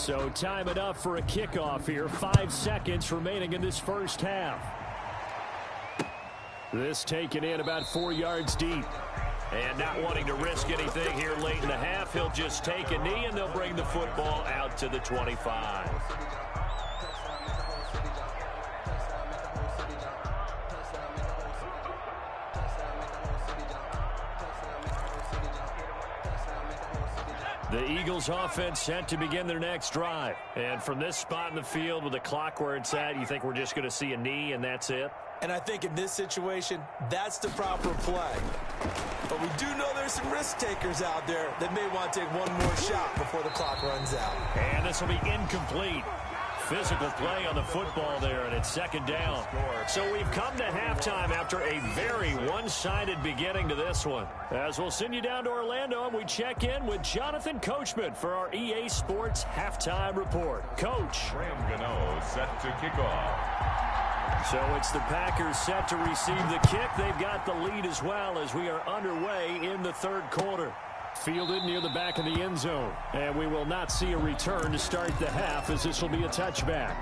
So time enough for a kickoff here. 5 seconds remaining in this first half. This taken in about 4 yards deep. And not wanting to risk anything here late in the half, he'll just take a knee and they'll bring the football out to the 25. The Eagles offense set to begin their next drive. And from this spot in the field with the clock where it's at, you think we're just going to see a knee and that's it? And I think in this situation, that's the proper play. But we do know there's some risk takers out there that may want to take one more shot before the clock runs out. And this will be incomplete. Physical play on the football there, and it's second down. So we've come to halftime after a very one-sided beginning to this one. As we'll send you down to Orlando, and we check in with Jonathan Coachman for our EA Sports Halftime Report. Coach. Graham Gano set to kick off. So it's the Packers set to receive the kick. They've got the lead as well as we are underway in the third quarter. Fielded near the back of the end zone. And we will not see a return to start the half as this will be a touchback.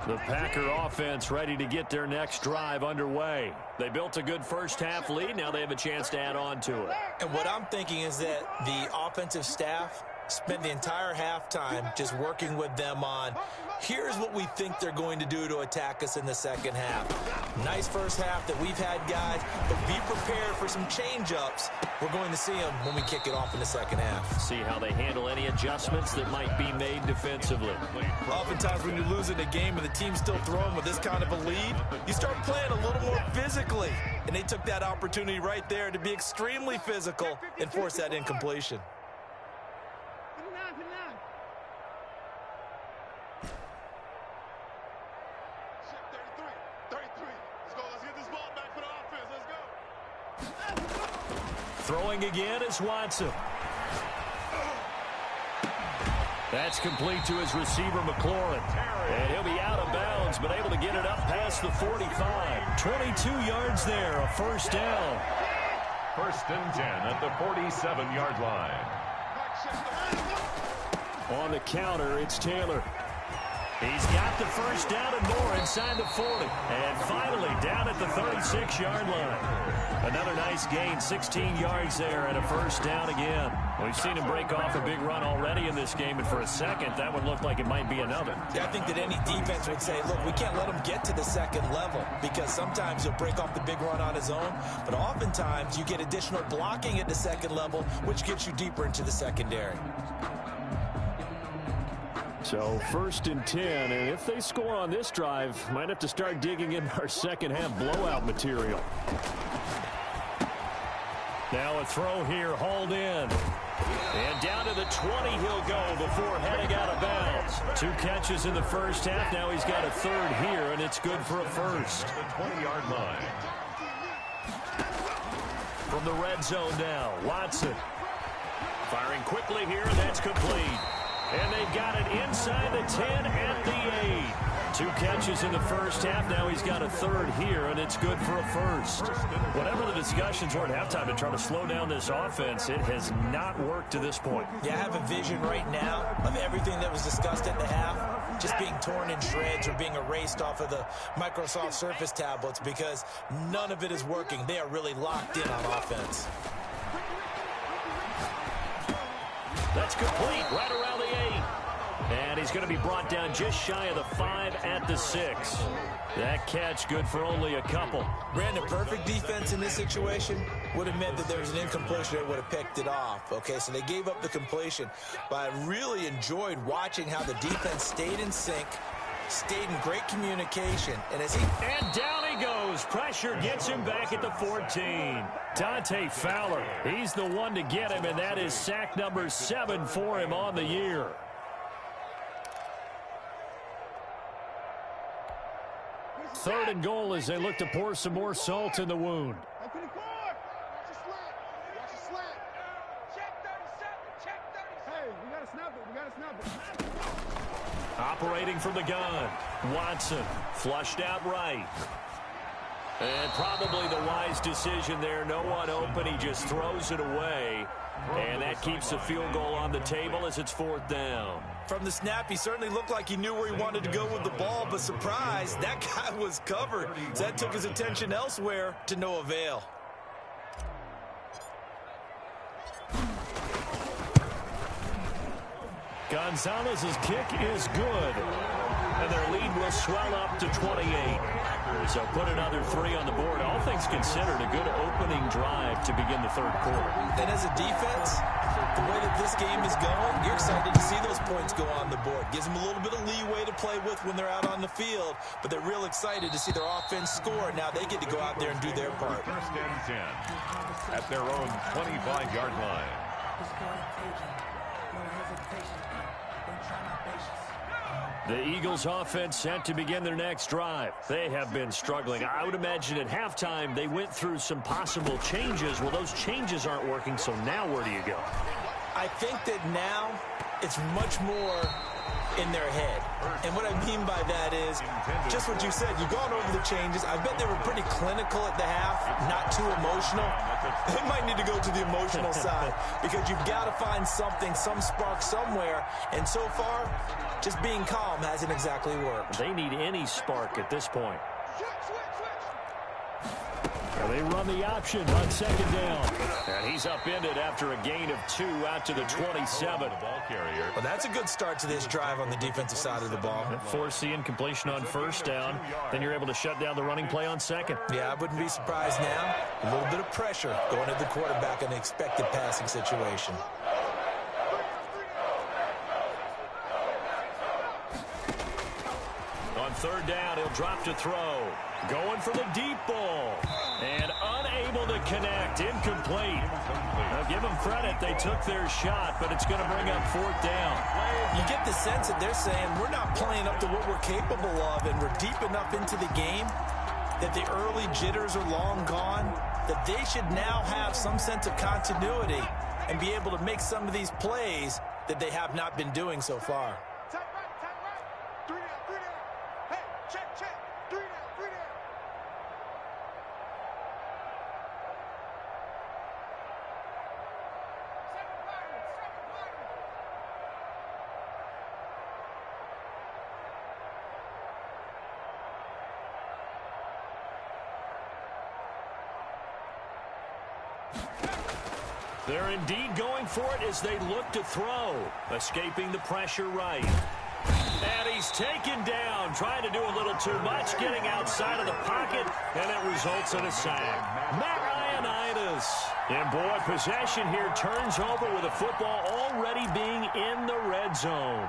The Packer offense ready to get their next drive underway. They built a good first half lead. Now they have a chance to add on to it. And what I'm thinking is that the offensive staff spent the entire halftime just working with them on, here's what we think they're going to do to attack us in the second half. Nice first half that we've had, guys, but be prepared for some change-ups. We're going to see them when we kick it off in the second half. See how they handle any adjustments that might be made defensively. Oftentimes when you lose in a game and the team's still throwing with this kind of a lead, you start playing a little more physically. And they took that opportunity right there to be extremely physical and force that incompletion. Throwing again is Watson. That's complete to his receiver, McLaurin. And he'll be out of bounds, but able to get it up past the 45. 22 yards there, a first down. First and 10 at the 47-yard line. On the counter, it's Taylor. He's got the first down and more inside the 40. And finally down at the 36-yard line. Another nice gain, 16 yards there and a first down again. We've seen him break off a big run already in this game, and for a second, that would look like it might be another. Yeah, I think that any defense would say, look, we can't let him get to the second level because sometimes he'll break off the big run on his own, but oftentimes you get additional blocking at the second level, which gets you deeper into the secondary. So first and 10, and if they score on this drive, might have to start digging in our second half blowout material. Now a throw here, hauled in. And down to the 20 he'll go before heading out of bounds. 2 catches in the first half. Now he's got a third here, and it's good for a first. The 20-yard line. From the red zone now, Watson. Firing quickly here, and that's complete. And they've got it inside the 10 at the 8. 2 catches in the first half. Now he's got a third here, and it's good for a first. Whatever the discussions were at halftime to try to slow down this offense, it has not worked to this point. Yeah, I have a vision right now of everything that was discussed at the half just being torn in shreds or being erased off of the Microsoft Surface tablets because none of it is working. They are really locked in on offense. That's complete right around the 8. And he's going to be brought down just shy of the 5 at the 6. That catch good for only a couple. Brandon, perfect defense in this situation would have meant that there was an incompletion that would have picked it off. Okay, so they gave up the completion. But I really enjoyed watching how the defense stayed in sync, stayed in great communication. And down he goes. Pressure gets him back at the 14. Dante Fowler, he's the one to get him, and that is sack number 7 for him on the year. Third and goal as they look to pour some more salt in the wound. operating from the gun. Watson flushed out right. And probably the wise decision there. No one open. He just throws it away. And that keeps the field goal on the table as it's 4th down. From the snap, he certainly looked like he knew where he wanted to go with the ball, but surprise, that guy was covered. So that took his attention elsewhere to no avail. Gonzalez's kick is good. And their lead will swell up to 28. So put another 3 on the board. All things considered, a good opening drive to begin the 3rd quarter. And as a defense, the way that this game is going, you're excited to see those points go on the board. Gives them a little bit of leeway to play with when they're out on the field, but they're real excited to see their offense score. Now they get to go out there and do their part. 1st and 10 at their own 25-yard line. The Eagles offense set to begin their next drive. They have been struggling. I would imagine at halftime they went through some possible changes. Well, those changes aren't working, so now where do you go? I think that now it's much more in their head. And what I mean by that is just what you said. You've gone over the changes. I bet they were pretty clinical at the half, not too emotional. They might need to go to the emotional side because you've got to find something, some spark somewhere. And so far, just being calm hasn't exactly worked. They need any spark at this point. They run the option on 2nd down. And he's upended after a gain of 2 out to the 27. Ball carrier. Well, that's a good start to this drive on the defensive side of the ball. Force the incompletion on 1st down. Then you're able to shut down the running play on 2nd. Yeah, I wouldn't be surprised now. A little bit of pressure going at the quarterback in the expected passing situation. On 3rd down, he'll drop to throw. Going for the deep ball. And unable to connect. Incomplete. Now, give them credit. They took their shot, but it's going to bring up 4th down. You get the sense that they're saying we're not playing up to what we're capable of, and we're deep enough into the game that the early jitters are long gone, that they should now have some sense of continuity and be able to make some of these plays that they have not been doing so far. They're indeed going for it as they look to throw. Escaping the pressure right. And he's taken down, trying to do a little too much, getting outside of the pocket, and it results in a sack. Matt Ioannidis. And boy, possession here turns over with the football already being in the red zone.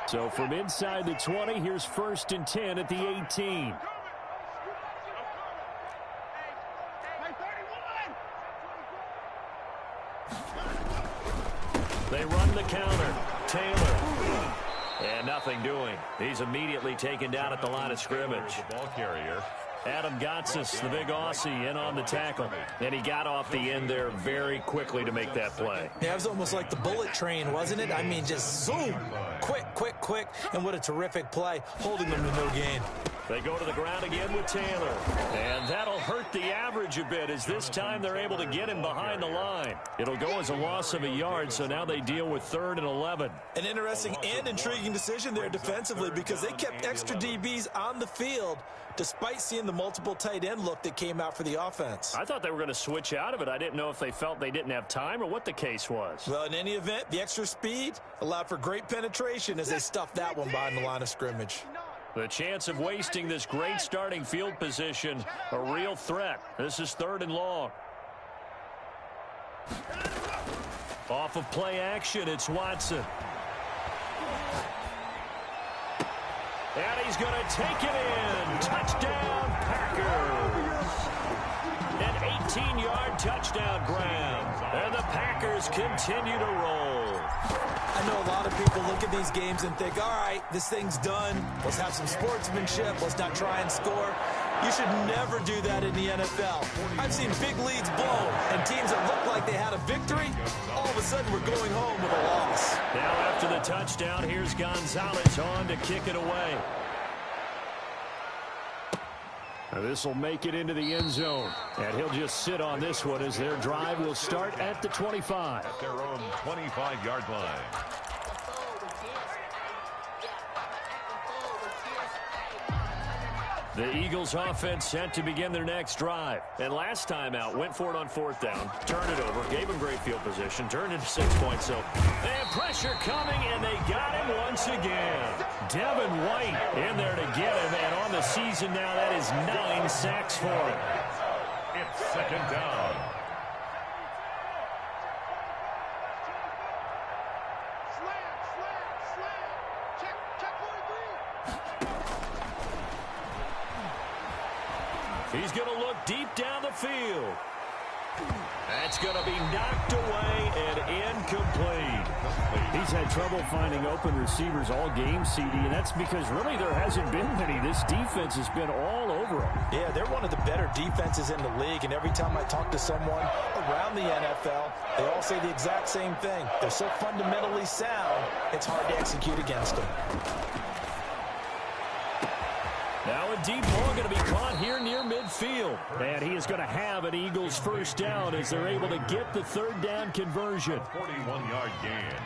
So from inside the 20, here's 1st and 10 at the 18. They run the counter. Taylor. And nothing doing. He's immediately taken down at the line of scrimmage. The ball carrier. Adam Gotsis, the big Aussie, in on the tackle. And he got off the end there very quickly to make that play. Yeah, it was almost like the bullet train, wasn't it? I mean, just zoom. Quick, quick, quick. And what a terrific play, holding them to no gain. They go to the ground again with Taylor. And that'll hurt the average a bit as this time they're able to get him behind the line. It'll go as a loss of a yard, so now they deal with 3rd and 11. An interesting and intriguing decision there defensively because they kept extra DBs on the field despite seeing the multiple tight end look that came out for the offense. I thought they were going to switch out of it. I didn't know if they felt they didn't have time or what the case was. Well, in any event, the extra speed allowed for great penetration as they stuffed that one behind the line of scrimmage. The chance of wasting this great starting field position, a real threat. This is 3rd and long. Off of play action, it's Watson. And he's going to take it in. Touchdown, Packers. An 18-yard touchdown grab. And the Packers continue to roll. I know a lot of people look at these games and think, all right, this thing's done. Let's have some sportsmanship. Let's not try and score. You should never do that in the NFL. I've seen big leads blown, and teams that look like they had a victory, all of a sudden we're going home with a loss. Now after the touchdown, here's Gonzalez on to kick it away. This will make it into the end zone, and he'll just sit on this one as their drive will start at the 25. At their own 25-yard line. The Eagles offense set to begin their next drive. And last time out, went for it on fourth down, turned it over, gave him great field position, turned into 6 points. So they have pressure coming, and they got him once again. Devin White in there to get him, and on the season now, that is 9 sacks for him. It's second down. He's going to look deep down the field. That's going to be knocked away and incomplete. He's had trouble finding open receivers all game, CD, and that's because really there hasn't been many. This defense has been all over them. Yeah, they're one of the better defenses in the league, and every time I talk to someone around the NFL, they all say the exact same thing. They're so fundamentally sound, it's hard to execute against them. Now a deep ball going to be caught here near midfield. And he is going to have an Eagles first down as they're able to get the third down conversion. 41-yard gain.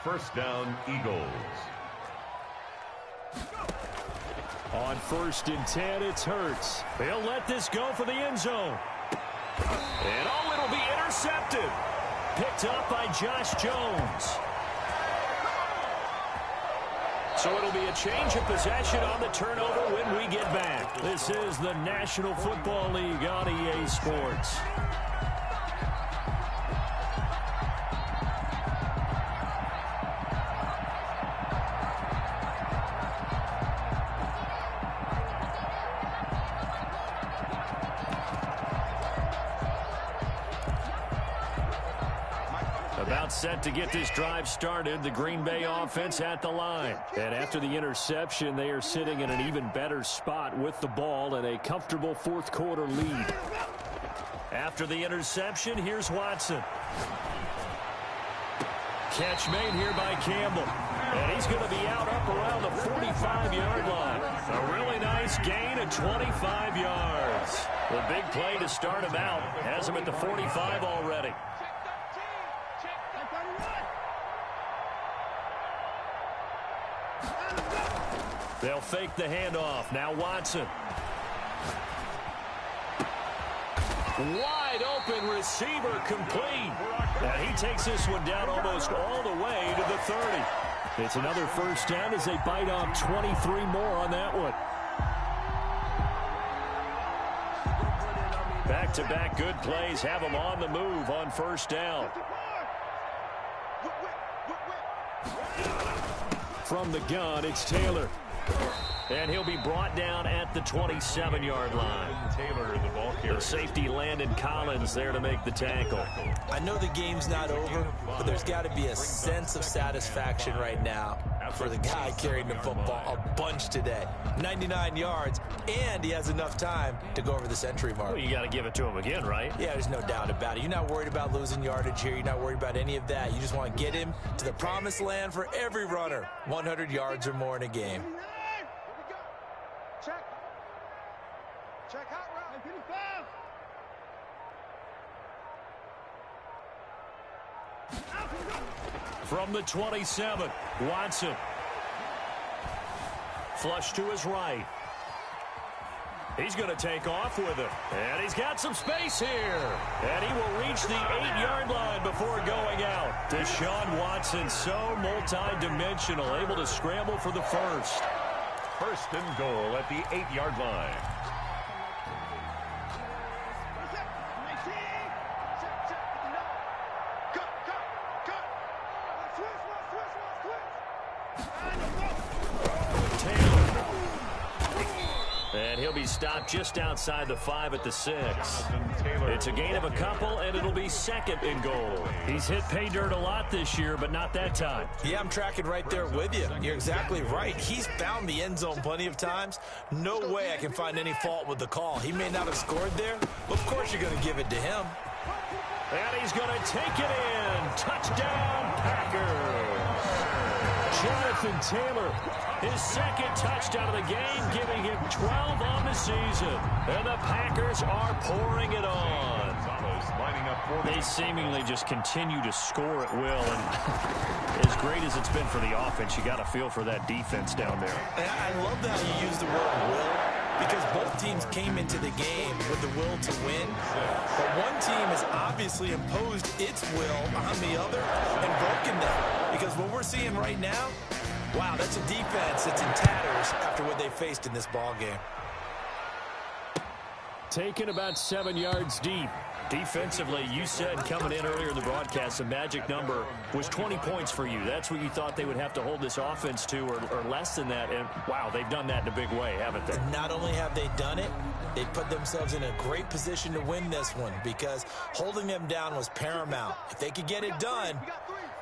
First down, Eagles. On 1st and 10, it's Hurts. They'll let this go for the end zone. And oh, it'll be intercepted. Picked up by Josh Jones. So it'll be a change of possession on the turnover when we get back. This is the National Football League on EA Sports. About set to get this drive started, the Green Bay offense at the line. And after the interception, they are sitting in an even better spot with the ball and a comfortable fourth quarter lead. After the interception, here's Watson. Catch made here by Campbell. And he's going to be out up around the 45-yard line. A really nice gain of 25 yards. The big play to start him out has him at the 45 already. They'll fake the handoff. Now Watson. Wide open receiver complete. And he takes this one down almost all the way to the 30. It's another first down as they bite off 23 more on that one. Back-to-back good plays have them on the move on first down. From the gun, it's Taylor. And he'll be brought down at the 27-yard line. Taylor, the ball carrier. The safety Landon Collins there to make the tackle. I know the game's not over, but there's got to be a sense of satisfaction right now for the guy carrying the football a bunch today. 99 yards, and he has enough time to go over the century mark. Well, you got to give it to him again, right? Yeah, there's no doubt about it. You're not worried about losing yardage here. You're not worried about any of that. You just want to get him to the promised land for every runner. 100 yards or more in a game. Check hot route. 55. From the 27, Watson. Flush to his right. He's going to take off with it. And he's got some space here. And he will reach the 8-yard line before going out. Deshaun Watson, so multi-dimensional, able to scramble for the first. First and goal at the 8-yard line. And he'll be stopped just outside the 5 at the 6. It's a gain of a couple, and it'll be second and goal. He's hit pay dirt a lot this year, but not that time. Yeah, I'm tracking right there with you. You're exactly right. He's found the end zone plenty of times. No way I can find any fault with the call. He may not have scored there, but of course you're going to give it to him. And he's going to take it in. Touchdown, Packers. Jonathan Taylor, his second touchdown of the game, giving him 12 on the season. And the Packers are pouring it on. They seemingly just continue to score at will. And as great as it's been for the offense, you got to feel for that defense down there. And I love that you use the word will, because both teams came into the game with the will to win. But one team has obviously imposed its will on the other and broken them. Because what we're seeing right now, wow, that's a defense that's in tatters after what they faced in this ball game. Taken about 7 yards deep. Defensively, you said coming in earlier in the broadcast, the magic number was 20 points for you. That's what you thought they would have to hold this offense to, or less than that. And, wow, they've done that in a big way, haven't they? Not only have they done it, they put themselves in a great position to win this one, because holding them down was paramount. If they could get it done,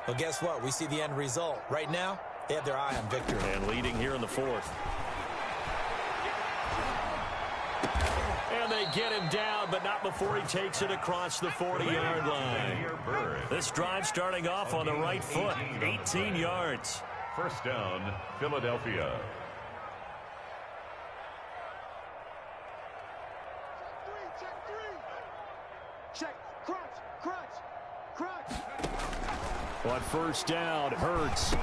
well, guess what? We see the end result. Right now, they have their eye on victory. And leading here in the 4th. And they get him down, but not before he takes it across the 40-yard line. This drive starting off on the right foot, 18 yards. First down, Philadelphia. Check, crunch. On first down, Hurts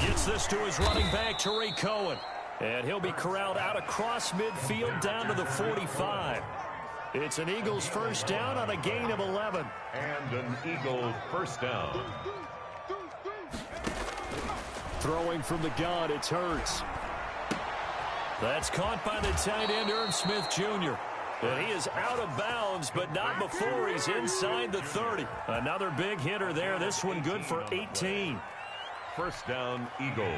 gets this to his running back, Tariq Cohen. And he'll be corralled out across midfield down to the 45. It's an Eagles first down on a gain of 11. And an Eagle first down. Throwing from the gun, it's Hurts. That's caught by the tight end, Irv Smith Jr. And he is out of bounds, but not before he's inside the 30. Another big hitter there. This one good for 18. First down, Eagles.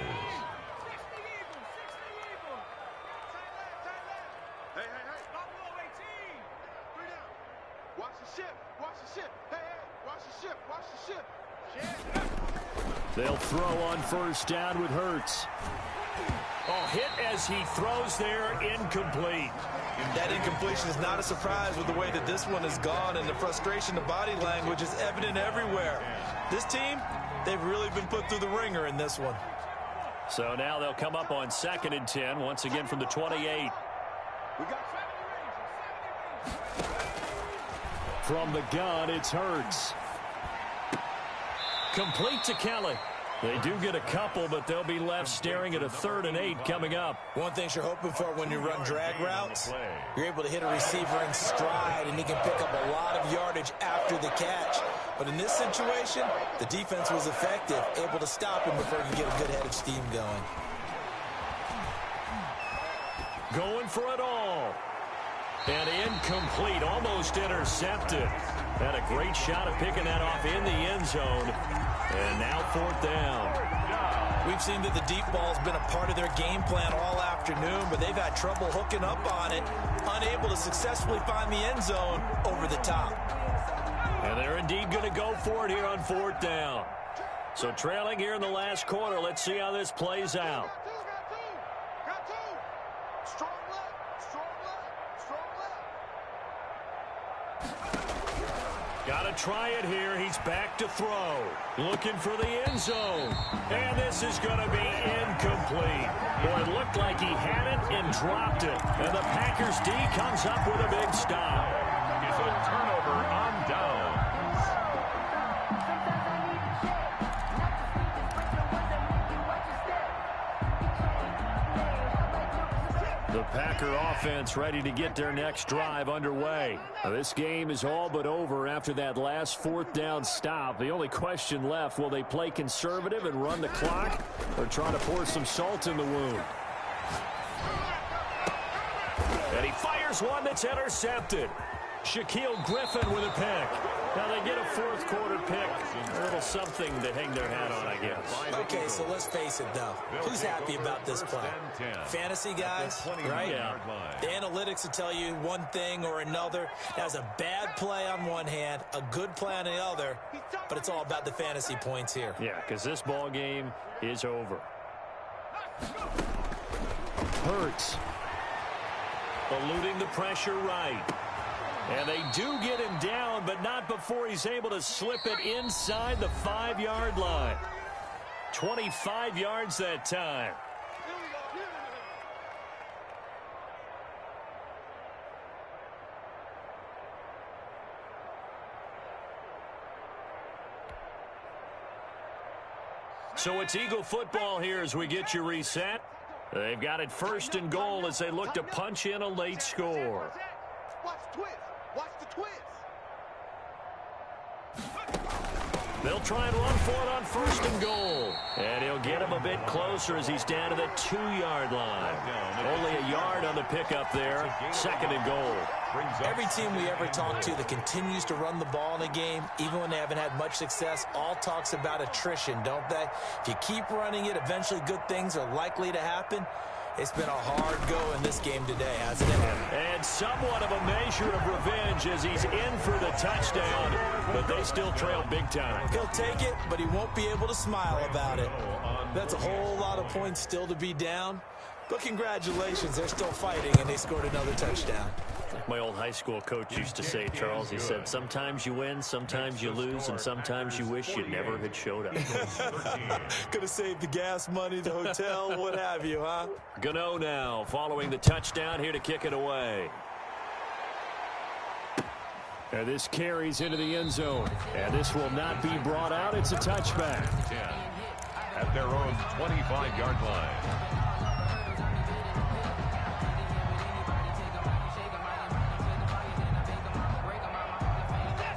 They'll throw on first down with Hurts. Oh, hit as he throws there, incomplete. That incompletion is not a surprise with the way that this one has gone, and the frustration, the body language is evident everywhere. This team, they've really been put through the ringer in this one. So now they'll come up on 2nd and 10, once again from the 28. From the gun, it's Hurts. Complete to Kelly. They do get a couple, but they'll be left staring at a 3rd and 8 coming up. One thing you're hoping for when you run drag routes, you're able to hit a receiver in stride, and he can pick up a lot of yardage after the catch. But in this situation, the defense was effective, able to stop him before he could get a good head of steam going. Going for it all. And incomplete, almost intercepted. Had a great shot at picking that off in the end zone. And now 4th down. We've seen that the deep ball's been a part of their game plan all afternoon, but they've had trouble hooking up on it, unable to successfully find the end zone over the top. And they're indeed going to go for it here on 4th down. So trailing here in the last quarter, let's see how this plays out. Got two. Strong left. Got to try it here. He's back to throw. Looking for the end zone. And this is going to be incomplete. Boy, it looked like he had it and dropped it. And the Packers D comes up with a big stop. It's a turnover on downs. The Packer offense ready to get their next drive underway. Now, this game is all but over after that last 4th down stop. The only question left, will they play conservative and run the clock or try to pour some salt in the wound? And he fires one that's intercepted. Shaquille Griffin with a pick. Now they get a fourth quarter pick. A little something to hang their hat on, I guess. Okay, so let's face it, though. Who's happy about this play? Fantasy guys, right? Yeah. The analytics will tell you one thing or another. That's a bad play on one hand, a good play on the other, but it's all about the fantasy points here. Yeah, because this ball game is over. Hurts. Eluding the pressure right. And they do get him down, but not before he's able to slip it inside the 5-yard line. 25 yards that time. So it's Eagle football here as we get you reset. They've got it first and goal as they look to punch in a late score. Watch the twist. Watch the twist. They'll try and run for it on first and goal. And he'll get him a bit closer as he's down to the 2-yard line. Only a yard on the pickup there. Second and goal. Every team we ever talk to that continues to run the ball in a game, even when they haven't had much success, all talks about attrition, don't they? If you keep running it, eventually good things are likely to happen. It's been a hard go in this game today, hasn't it? And somewhat of a measure of revenge as he's in for the touchdown, but they still trail big time. He'll take it, but he won't be able to smile about it. That's a whole lot of points still to be down. But congratulations, they're still fighting, and they scored another touchdound. My old high school coach used to say, Charles, he said, sometimes you win, sometimes you lose, and sometimes you wish you never had showed up. Could have saved the gas money, the hotel, what have you, huh? Gano now following the touchdown here to kick it away. And this carries into the end zone. And this will not be brought out. It's a touchback. 10 at their own 25-yard line.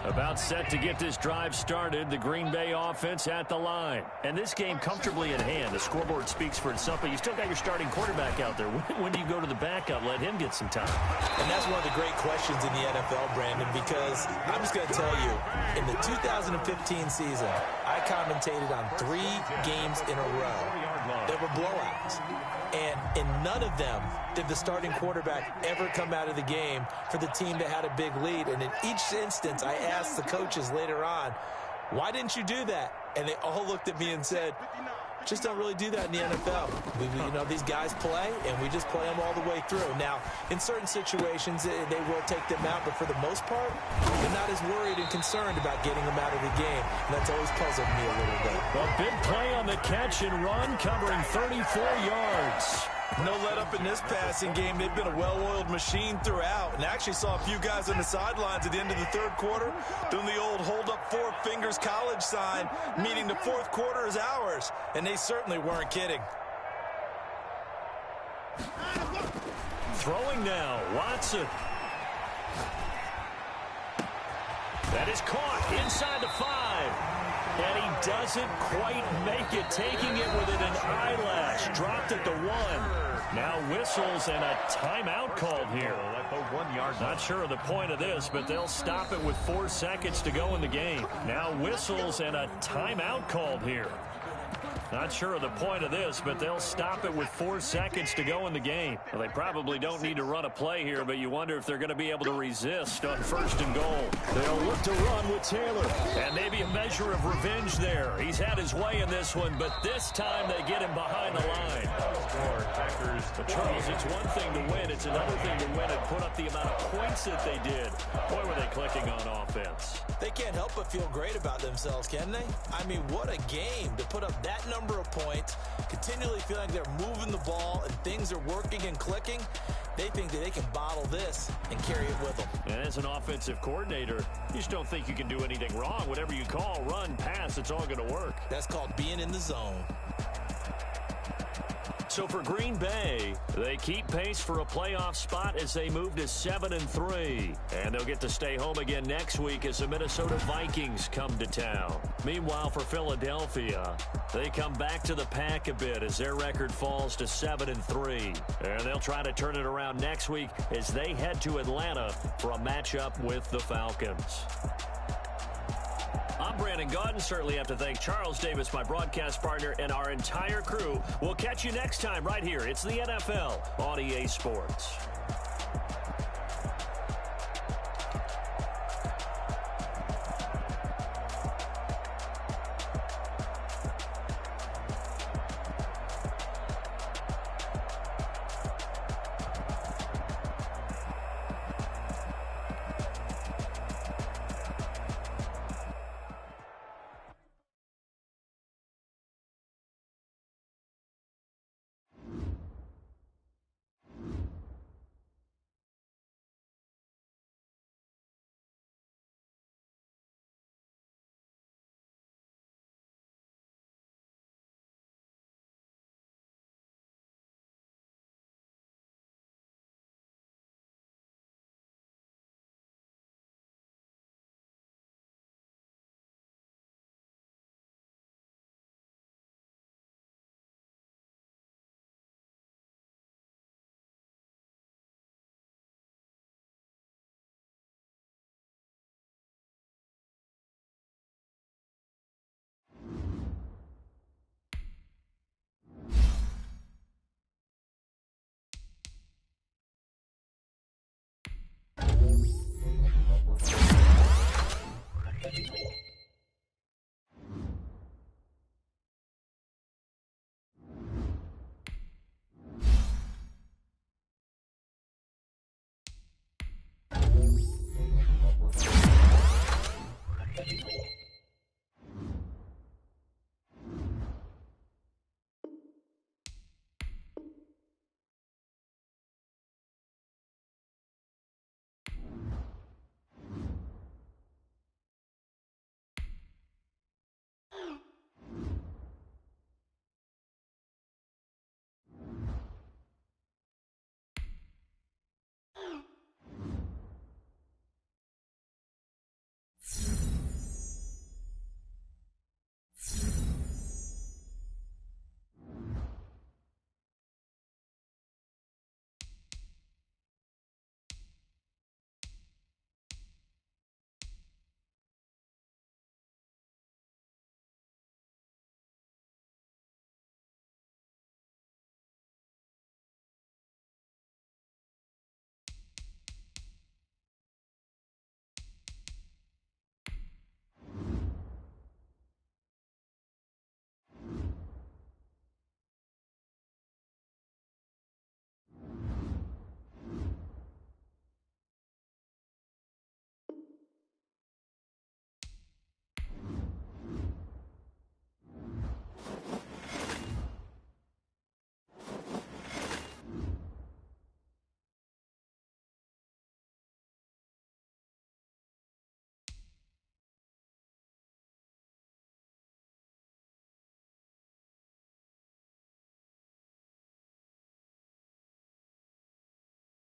About set to get this drive started, the Green Bay offense at the line. And this game comfortably in hand. The scoreboard speaks for itself, but you still got your starting quarterback out there. When do you go to the backup? Let him get some time. And that's one of the great questions in the NFL, Brandon, because I'm just going to tell you, in the 2015 season, I commentated on 3 games in a row that were blowouts. And in none of them did the starting quarterback ever come out of the game for the team that had a big lead. And in each instance, I asked the coaches later on, why didn't you do that? And they all looked at me and said, just don't really do that in the NFL. You know, these guys play, and we just play them all the way through. Now, in certain situations, they will take them out, but for the most part, they're not as worried and concerned about getting them out of the game. And that's always puzzled me a little bit. A big play on the catch and run, covering 34 yards. No let up in this passing game. They've been a well-oiled machine throughout. And actually saw a few guys on the sidelines at the end of the third quarter doing the old hold up 4 fingers college sign, meaning the fourth quarter is ours. And they certainly weren't kidding. Throwing now, Watson. That is caught inside the 5. And he doesn't quite make it, taking it within an eyelash. Dropped at the 1. Now whistles and a timeout called here. Not sure of the point of this, but they'll stop it with 4 seconds to go in the game. Now whistles and a timeout called here. Not sure of the point of this, but they'll stop it with 4 seconds to go in the game. Well, they probably don't need to run a play here, but you wonder if they're going to be able to resist on first and goal. They'll look to run with Taylor. And maybe a measure of revenge there. He's had his way in this one, but this time they get him behind the line. But Charles, it's one thing to win. It's another thing to win and put up the amount of points that they did. Boy, were they clicking on offense. They can't help but feel great about themselves, can they? I mean, what a game to put up that number of points, continually feeling like they're moving the ball and things are working and clicking. They think that they can bottle this and carry it with them. And as an offensive coordinator, you just don't think you can do anything wrong. Whatever you call, run, pass, it's all going to work. That's called being in the zone. So for Green Bay, they keep pace for a playoff spot as they move to 7-3. And they'll get to stay home again next week as the Minnesota Vikings come to town. Meanwhile, for Philadelphia, they come back to the pack a bit as their record falls to 7-3. And they'll try to turn it around next week as they head to Atlanta for a matchup with the Falcons. I'm Brandon Gaudin. Certainly have to thank Charles Davis, my broadcast partner, and our entire crew. We'll catch you next time right here. It's the NFL on EA Sports.